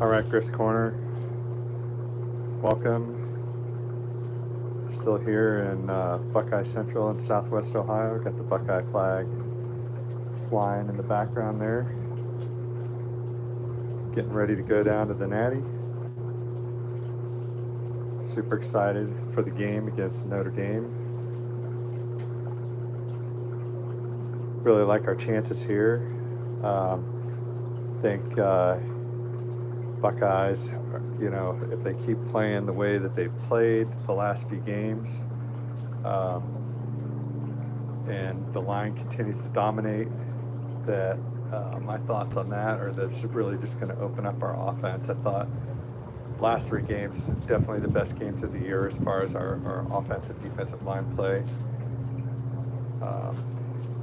All right, Griff's Corner. Welcome. Still here in Buckeye Central in Southwest Ohio. Got the Buckeye flag flying in the background there. Getting ready to go down to the Natty. Super excited for the game against Notre Dame. Really like our chances here. Think Buckeyes, if they keep playing the way that they've played the last few games, and the line continues to dominate, that my thoughts on that are that's really just going to open up our offense. I thought last 3 games, definitely the best games of the year as far as our offensive defensive line play.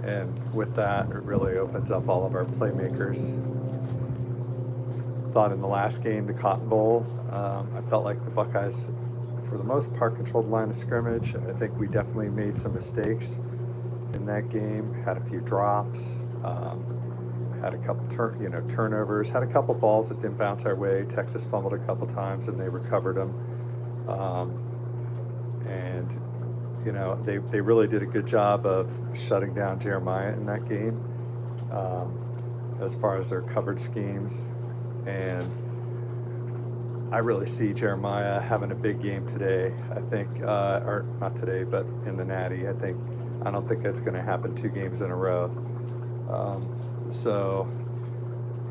And with that, it really opens up all of our playmakers. Thought in the last game, the Cotton Bowl, I felt like the Buckeyes, for the most part, controlled the line of scrimmage. I think we definitely made some mistakes in that game. Had a few drops, had a couple turnovers, had a couple balls that didn't bounce our way. Texas fumbled a couple times and they recovered them. And they really did a good job of shutting down Jeremiah in that game, as far as their coverage schemes. And I really see Jeremiah having a big game today. I think, or not today, but in the Natty. I don't think that's going to happen 2 games in a row. So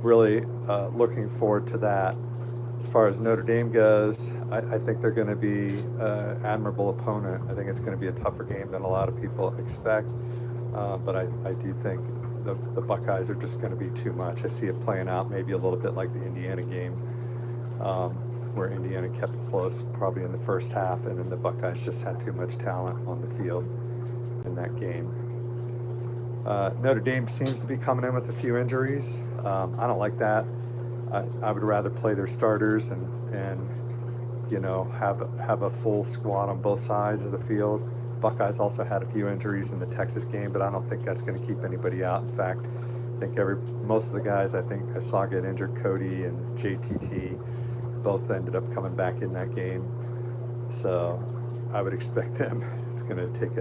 really looking forward to that. As far as Notre Dame goes, I think they're going to be an admirable opponent. I think it's going to be a tougher game than a lot of people expect. But I do think the Buckeyes are just going to be too much. I see it playing out maybe a little bit like the Indiana game, where Indiana kept it close probably in the first half, and then the Buckeyes just had too much talent on the field in that game. Notre Dame seems to be coming in with a few injuries. I don't like that. I would rather play their starters and have a full squad on both sides of the field. Buckeyes also had a few injuries in the Texas game, but I don't think that's going to keep anybody out. In fact, I think most of the guys I saw get injured, Cody and JTT, both ended up coming back in that game. So I would expect them. It's going to take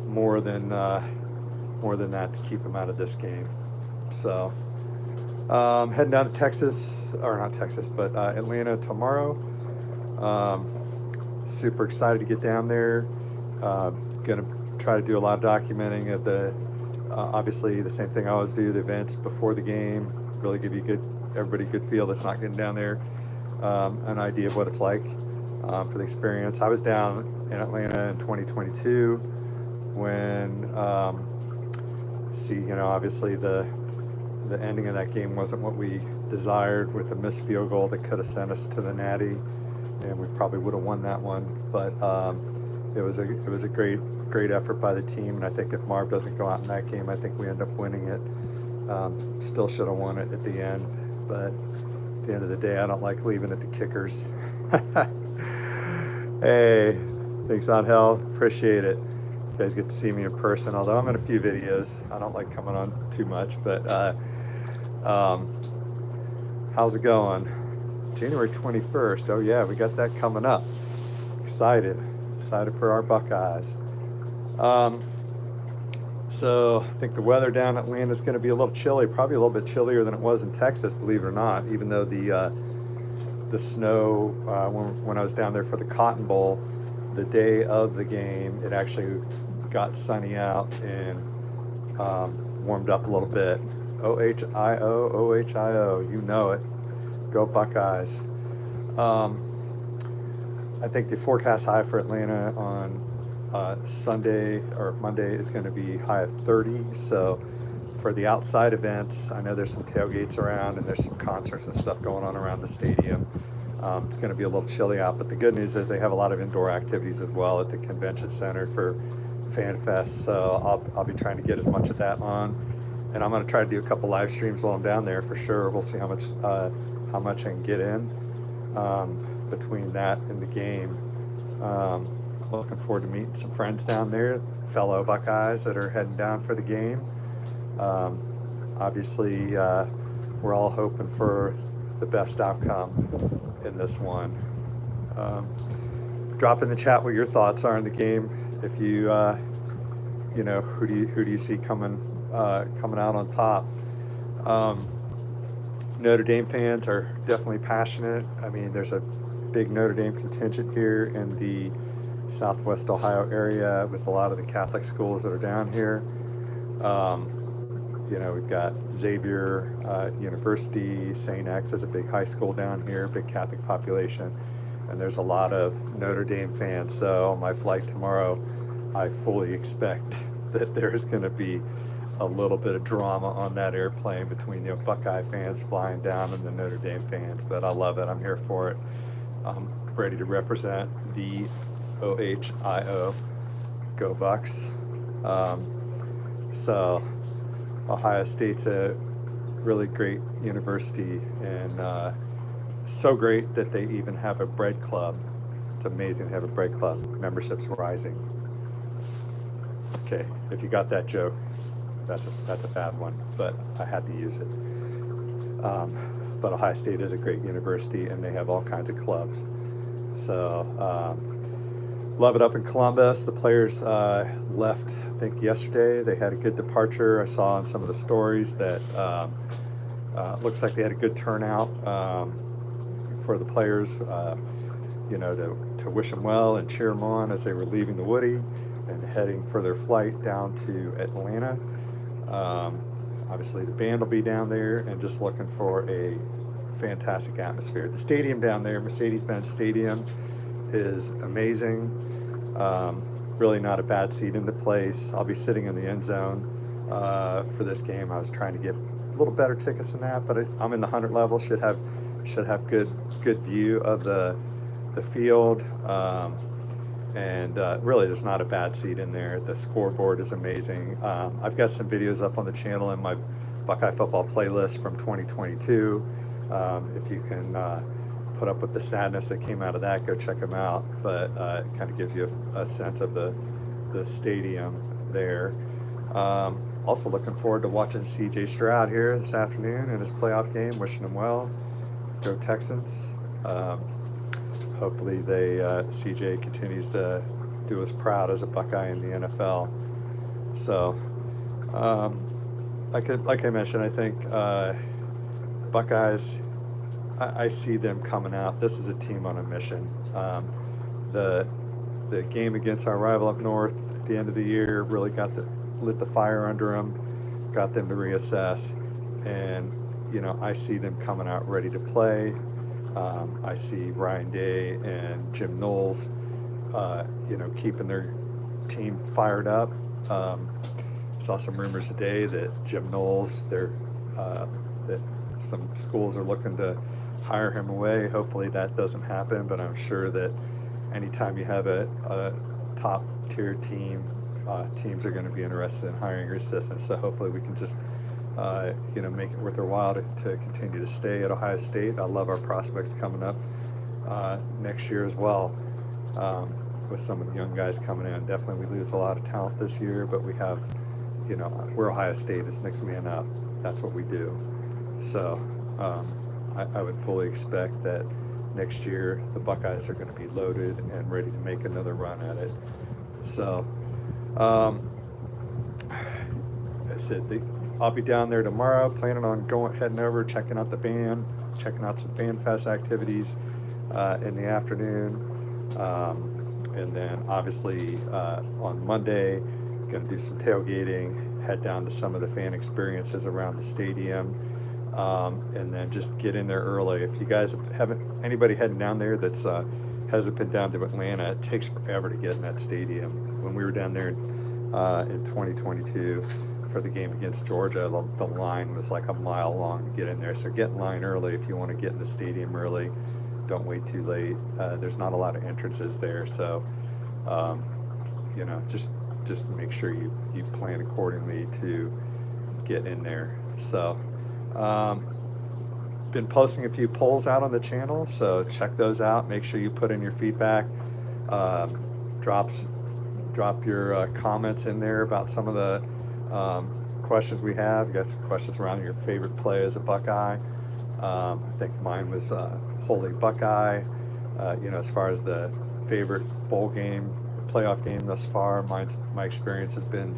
more than that to keep them out of this game. So heading down to Atlanta tomorrow. Super excited to get down there. Gonna try to do a lot of documenting of the obviously the same thing I always do, the events before the game. Really give everybody a good feel that's not getting down there, an idea of what it's like for the experience. I was down in Atlanta in 2022 when obviously the ending of that game wasn't what we desired, with a missed field goal that could have sent us to the Natty, and we probably would have won that one. But it was a great effort by the team, and I think if Marv doesn't go out in that game, I think we end up winning it. Still should have won it at the end, but at the end of the day, I don't like leaving it to kickers. Hey, thanks, Angel. Appreciate it. You guys get to see me in person, although I'm in a few videos. I don't like coming on too much, but how's it going? January 21st. Oh yeah, we got that coming up. Excited for our Buckeyes. So I think the weather down in Atlanta is going to be a little chilly, probably a little bit chillier than it was in Texas, believe it or not, even though the snow, when I was down there for the Cotton Bowl, the day of the game, it actually got sunny out and warmed up a little bit. OHIO, you know it. Go Buckeyes. I think the forecast high for Atlanta on Sunday or Monday is going to be high of 30. So for the outside events, I know there's some tailgates around and there's some concerts and stuff going on around the stadium. It's going to be a little chilly out, but the good news is they have a lot of indoor activities as well at the convention center for Fan Fest. So I'll be trying to get as much of that on, and I'm going to try to do a couple live streams while I'm down there for sure. We'll see how much I can get in between that and the game. Looking forward to meeting some friends down there, fellow Buckeyes that are heading down for the game. Obviously, we're all hoping for the best outcome in this one. Drop in the chat what your thoughts are on the game. If you, who do you see coming out on top? Notre Dame fans are definitely passionate. I mean, there's a big Notre Dame contingent here in the Southwest Ohio area with a lot of the Catholic schools that are down here. We've got Xavier University, St. X is a big high school down here, big Catholic population, and there's a lot of Notre Dame fans. So on my flight tomorrow, I fully expect that there's going to be a little bit of drama on that airplane between Buckeye fans flying down and the Notre Dame fans, but I love it. I'm here for it. I'm ready to represent the OHIO. Go Bucks. So Ohio State's a really great university, and so great that they even have a bread club. It's amazing to have a bread club. Membership's rising. Okay, if you got that joke, that's a bad one, but I had to use it. But Ohio State is a great university, and they have all kinds of clubs. So love it up in Columbus. The players left, I think, yesterday. They had a good departure. I saw on some of the stories that looks like they had a good turnout for the players, to wish them well and cheer them on as they were leaving the Woody and heading for their flight down to Atlanta. Obviously, the band will be down there, and just looking for a fantastic atmosphere. The stadium down there, Mercedes-Benz Stadium, is amazing. Really not a bad seat in the place. I'll be sitting in the end zone for this game. I was trying to get a little better tickets than that, but I'm in the 100 level. Should have good view of the field. And really, there's not a bad seat in there. The scoreboard is amazing. I've got some videos up on the channel in my Buckeye football playlist from 2022. If you can put up with the sadness that came out of that, go check them out. But it kind of gives you a sense of the stadium there. Also looking forward to watching C.J. Stroud here this afternoon in his playoff game. Wishing him well. Go Texans. Hopefully CJ continues to do us proud as a Buckeye in the NFL. So, like I mentioned, I think Buckeyes, I see them coming out. This is a team on a mission. The game against our rival up north at the end of the year really lit the fire under them, got them to reassess, and I see them coming out ready to play. I see Ryan Day and Jim Knowles, keeping their team fired up. Saw some rumors today that Jim Knowles, that some schools are looking to hire him away. Hopefully that doesn't happen, but I'm sure that anytime you have a top tier team, teams are going to be interested in hiring your assistants. So hopefully we can just make it worth their while to continue to stay at Ohio State. I love our prospects coming up next year as well, with some of the young guys coming in. Definitely we lose a lot of talent this year, but we have, we're Ohio State. It's next man up. That's what we do. So I would fully expect that next year the Buckeyes are going to be loaded and ready to make another run at it. So I said, I'll be down there tomorrow, planning on heading over, checking out the band, checking out some Fan Fest activities in the afternoon. And then obviously on Monday, going to do some tailgating, head down to some of the fan experiences around the stadium, and then just get in there early. If you guys anybody heading down there that's hasn't been down to Atlanta, it takes forever to get in that stadium. When we were down there in 2022, for the game against Georgia, the line was like a mile long to get in there. So get in line early if you want to get in the stadium early. Don't wait too late. There's not a lot of entrances there, so just make sure you plan accordingly to get in there. So been posting a few polls out on the channel, so check those out. Make sure you put in your feedback. Drop your comments in there about some of the questions we have. You got some questions around your favorite play as a Buckeye. I think mine was Holy Buckeye. As far as the favorite bowl game, playoff game thus far, my experience has been,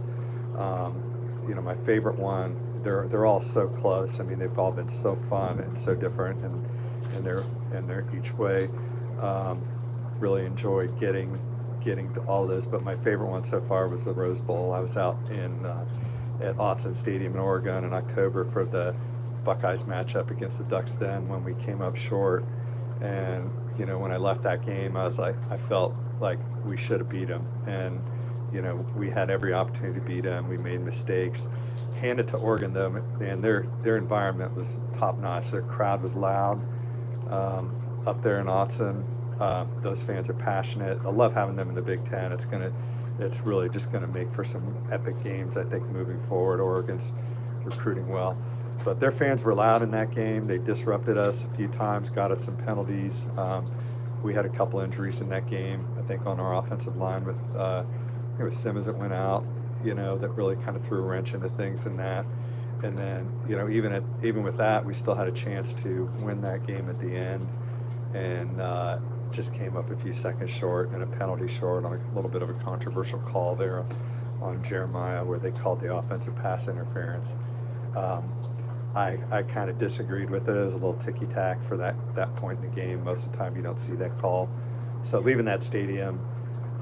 my favorite one. They're all so close. I mean, they've all been so fun and so different, and they're each way. Really enjoyed getting to all those, but my favorite one so far was the Rose Bowl. I was out at Autzen Stadium in Oregon in October for the Buckeyes matchup against the Ducks then, when we came up short. And when I left that game, I felt like we should have beat them, and we had every opportunity to beat them. We made mistakes. Handed to Oregon though, and their environment was top notch. Their crowd was loud up there in Autzen. Those fans are passionate. I love having them in the Big Ten. It's really just gonna make for some epic games, I think, moving forward. Oregon's recruiting well, but their fans were loud in that game. They disrupted us a few times, got us some penalties. We had a couple injuries in that game, I think, on our offensive line with it was Simmons that went out, that really kind of threw a wrench into things in that. And then, even with that, we still had a chance to win that game at the end, and just came up a few seconds short and a penalty short on a little bit of a controversial call there on Jeremiah, where they called the offensive pass interference. I kind of disagreed with it. It was a little ticky-tack for that point in the game. Most of the time you don't see that call. So leaving that stadium,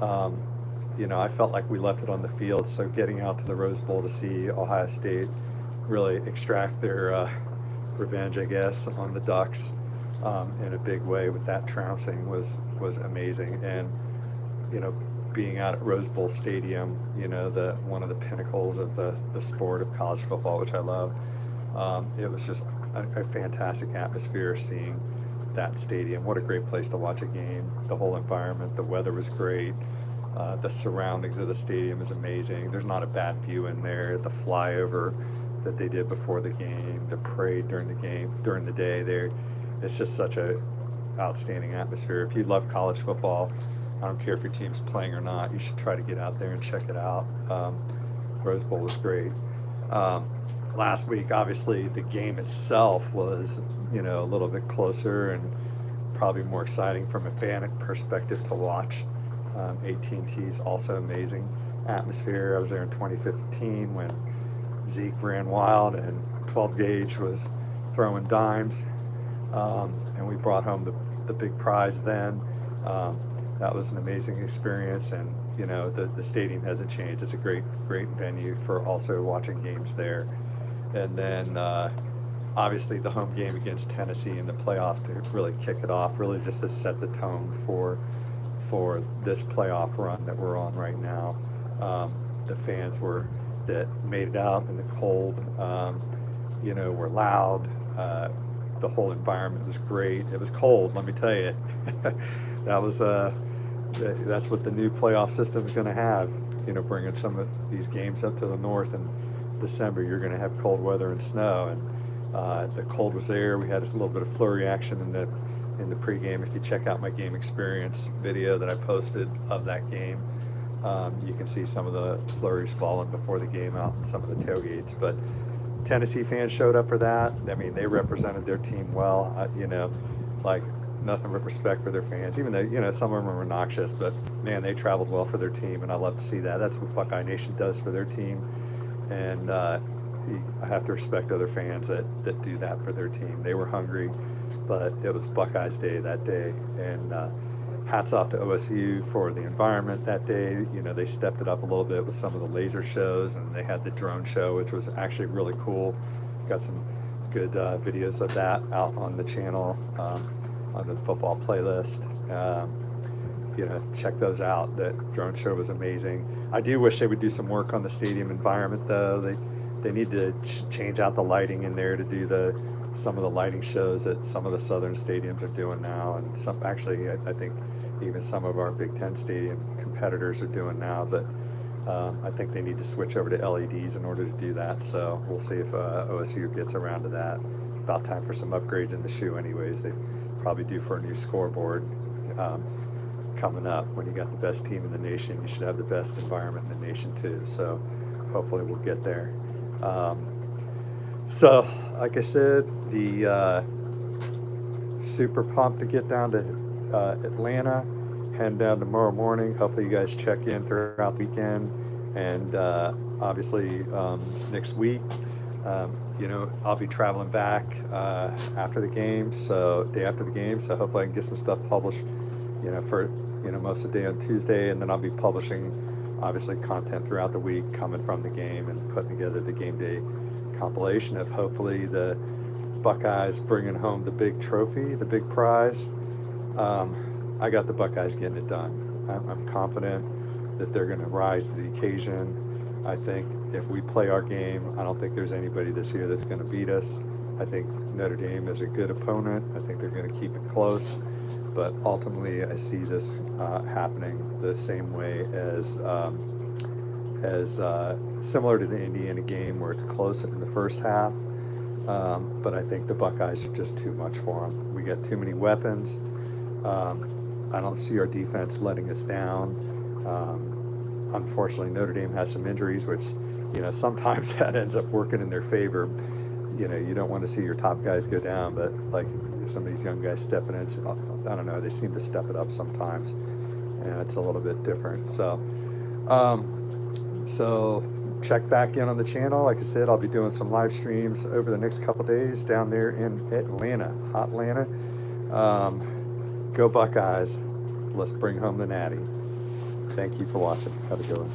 I felt like we left it on the field. So getting out to the Rose Bowl to see Ohio State really extract their revenge, I guess, on the Ducks in a big way with that trouncing was amazing. And, being out at Rose Bowl Stadium, one of the pinnacles of the sport of college football, which I love. It was just a fantastic atmosphere seeing that stadium. What a great place to watch a game. The whole environment, the weather was great. The surroundings of the stadium is amazing. There's not a bad view in there. The flyover that they did before the game, the parade during the day there. It's just such a outstanding atmosphere. If you love college football, I don't care if your team's playing or not, you should try to get out there and check it out. Rose Bowl was great. Last week, obviously, the game itself was, a little bit closer and probably more exciting from a fan perspective to watch. AT&T's also amazing atmosphere. I was there in 2015 when Zeke ran wild and 12 gauge was throwing dimes, and we brought home the big prize then. That was an amazing experience, and the stadium hasn't changed. It's a great venue for also watching games there. And then obviously the home game against Tennessee in the playoff to really kick it off, really just to set the tone for this playoff run that we're on right now. The fans that made it out in the cold, were loud. The whole environment was great. It was cold, let me tell you. That's what the new playoff system is going to have. Bringing some of these games up to the north in December, you're going to have cold weather and snow, and the cold was there. We had a little bit of flurry action in the pregame. If you check out my game experience video that I posted of that game, you can see some of the flurries falling before the game out in some of the tailgates. But Tennessee fans showed up for that. I mean, they represented their team well. Nothing but respect for their fans, even though, some of them are obnoxious, but man, they traveled well for their team, and I love to see that. That's what Buckeye Nation does for their team. And I have to respect other fans that do that for their team. They were hungry, but it was Buckeyes Day that day. And hats off to OSU for the environment that day. They stepped it up a little bit with some of the laser shows, and they had the drone show, which was actually really cool. Got some good videos of that out on the channel. Under the football playlist. Check those out. That drone show was amazing. I do wish they would do some work on the stadium environment, though. They need to change out the lighting in there to do some of the lighting shows that some of the southern stadiums are doing now, and I think even some of our Big Ten stadium competitors are doing now. But I think they need to switch over to LEDs in order to do that. So we'll see if OSU gets around to that. About time for some upgrades in the shoe, anyways. They probably due for a new scoreboard coming up. When you got the best team in the nation, you should have the best environment in the nation too. So hopefully we'll get there. So, like I said, the super pumped to get down to Atlanta, heading down tomorrow morning. Hopefully, you guys check in throughout the weekend, and obviously next week. I'll be traveling back after the game, so day after the game. So hopefully, I can get some stuff published. For most of the day on Tuesday, and then I'll be publishing obviously content throughout the week coming from the game and putting together the game day compilation of hopefully the Buckeyes bringing home the big trophy, the big prize. I got the Buckeyes getting it done. I'm confident that they're going to rise to the occasion. I think if we play our game, I don't think there's anybody this year that's going to beat us. I think Notre Dame is a good opponent. I think they're going to keep it close. But ultimately, I see this happening the same way as similar to the Indiana game, where it's close in the first half. But I think the Buckeyes are just too much for them. We got too many weapons. I don't see our defense letting us down. Unfortunately, Notre Dame has some injuries, which sometimes that ends up working in their favor. You don't want to see your top guys go down, but like some of these young guys stepping in, I don't know, they seem to step it up sometimes, and it's a little bit different. So check back in on the channel. Like I said, I'll be doing some live streams over the next couple days down there in Atlanta, hot Atlanta. Go Buckeyes. Let's bring home the Natty. Thank you for watching. Have a good one.